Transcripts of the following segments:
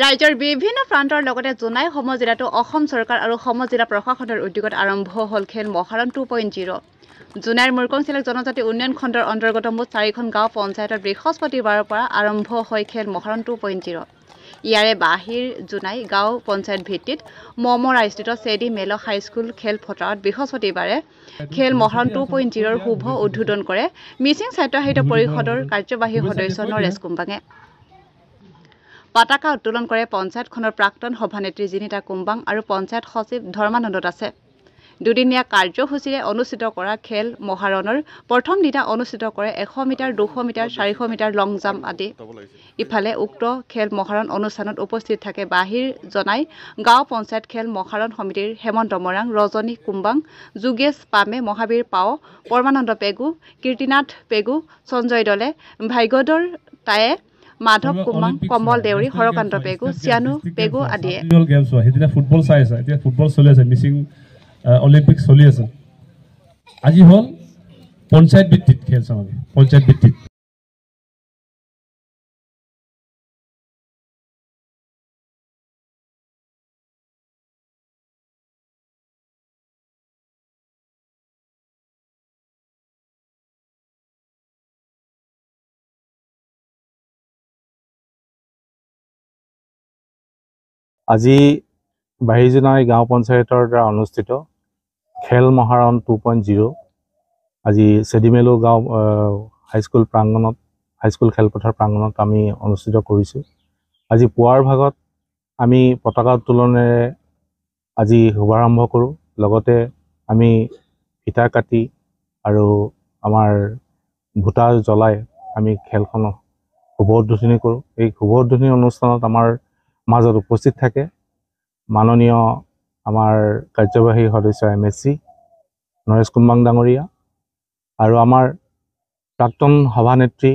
ৰাজ্যৰ বিভিন্ন প্ৰান্তৰ লগতে জোনাই সম জিলাতো অসম চৰকাৰ আৰু সম জিলা প্ৰশাসনৰ উদ্যোগত আৰম্ভ হ'ল খেল মহাৰণ 2.0 জোনাইৰ মুৰকংচেলেক জনজাতি উন্নয়ন খণ্ডৰ অন্তৰ্গত মুঠ 4খন গাঁও পঞ্চায়তৰ বৃহস্পতিবাৰৰ পৰা আৰম্ভ হয় খেল মহাৰণ 2.0 ইয়াৰে বাহিৰ জোনাই গাঁও পঞ্চায়ত ভিত্তিত মমৰাস্থিত চেডি মেল হাইস্কুল খেল পথাৰত বৃহস্পতিবাৰে খেল মহাৰণ 2.0ৰ শুভ উদ্বোধন কৰে মিচিং স্বায়ত্তশাসিত পৰিষদৰ কাৰ্যবাহী সদস্য নৰেশ কুম্বাঙে পতাকা উত্তোলন কৰে পঞ্চায়তখনৰ প্ৰাক্তন সভানেত্ৰী জিনিতা কুম্বাং আৰু পঞ্চায়ত সচিব ধৰ্মানন্দ দাসে দুদিনীয়া কাৰ্যসূচীৰে অনুষ্ঠিত কৰা খেল মহাৰণৰ প্ৰথম দিনা অনুষ্ঠিত কৰে 100 মিটাৰ 200 মিটাৰ 400 মিটাৰ লং জাম্প আদি ইফালে উক্ত খেল মহাৰণ অনুষ্ঠানত উপস্থিত থাকে বাহিৰ জনাই গাঁও পঞ্চায়ত খেল মহাৰণ সমিতিৰ হেমন্ত মৰাং ৰজনী কুম্বাং যোগেশ পামে মহাবীৰ পাও পৰমানন্দ পেগু কীৰ্তিনাথ পেগু সঞ্জয় দলে ভাগ্যধৰ তায়ে মাধৱ কুমাং কমল দেউৰী হৰকান্ত পেগু চিয়ানু পেগু আদিয়ে হেদিনা ফুটবল চাই আছে এতিয়া ফুটবল চলি আছে মিচিং অলিম্পিক চলি আছে আজি হল পঞ্চায়ত ভিত্তিত খেল চামাবি পঞ্চায়ত ভিত্তিত আজি বাহিৰজনাই গাঁও পঞ্চায়তৰ দ্বাৰা অনুষ্ঠিত খেল মহাৰণ 2.0 আজি চেডিমেলো গাঁও হাইস্কুল প্ৰাংগণত হাইস্কুল খেলপথাৰ প্ৰাংগণত আমি অনুষ্ঠিত কৰিছোঁ আজি পুৱাৰ ভাগত আমি পতাকা উত্তোলনেৰে আজি শুভাৰম্ভ কৰোঁ লগতে আমি ফিতা কাটি আৰু আমাৰ ভোটা জ্বলাই আমি খেলখন শুভ উদ্বোধনী কৰোঁ এই শুভ উদ্বোধনী অনুষ্ঠানত আমাৰ মাজত উপস্থিত থাকে মাননীয় আমাৰ কাৰ্যবাহী সদস্য MSC নৰেশ কুম্বাং ডাঙৰীয়া আৰু আমাৰ প্ৰাক্তন সভানেত্ৰী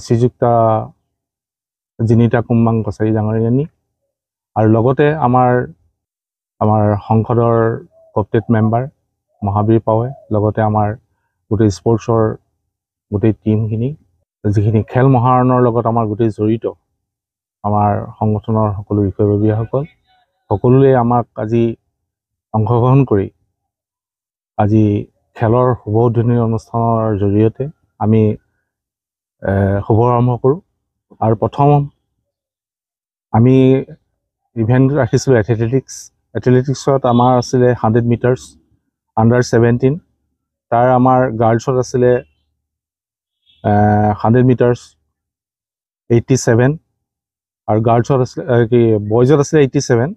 শ্ৰীযুক্তা জিনিতা কুম্বাং কছাৰী ডাঙৰীয়ানী আৰু লগতে আমাৰ সংসদৰ কপটেট মেম্বাৰ মহাবীৰ পাৱে লগতে আমাৰ গোটেই স্পৰ্টছৰ গোটেই টিমখিনি যিখিনি খেল মহাৰণৰ লগত আমাৰ গোটেই জড়িত আমাৰ সংগঠনৰ সকলো বিষয়ববীয়াসকল সকলোৱে আমাক আজি অংশগ্ৰহণ কৰি আজি খেলৰ শুভ উদ্বোধনী অনুষ্ঠানৰ জৰিয়তে আমি শুভাৰম্ভ কৰোঁ আৰু প্ৰথম আমি ইভেণ্ট ৰাখিছিলোঁ এথলেটিক্সত আমাৰ আছিলে 100 মিটাৰ্ছ আণ্ডাৰ 17 তাৰ আমাৰ গাৰ্লছত আছিলে 100 মিটাৰ্ছ 87 আৰু গাৰ্লছত আছিলে কি বয়জত আছিলে 87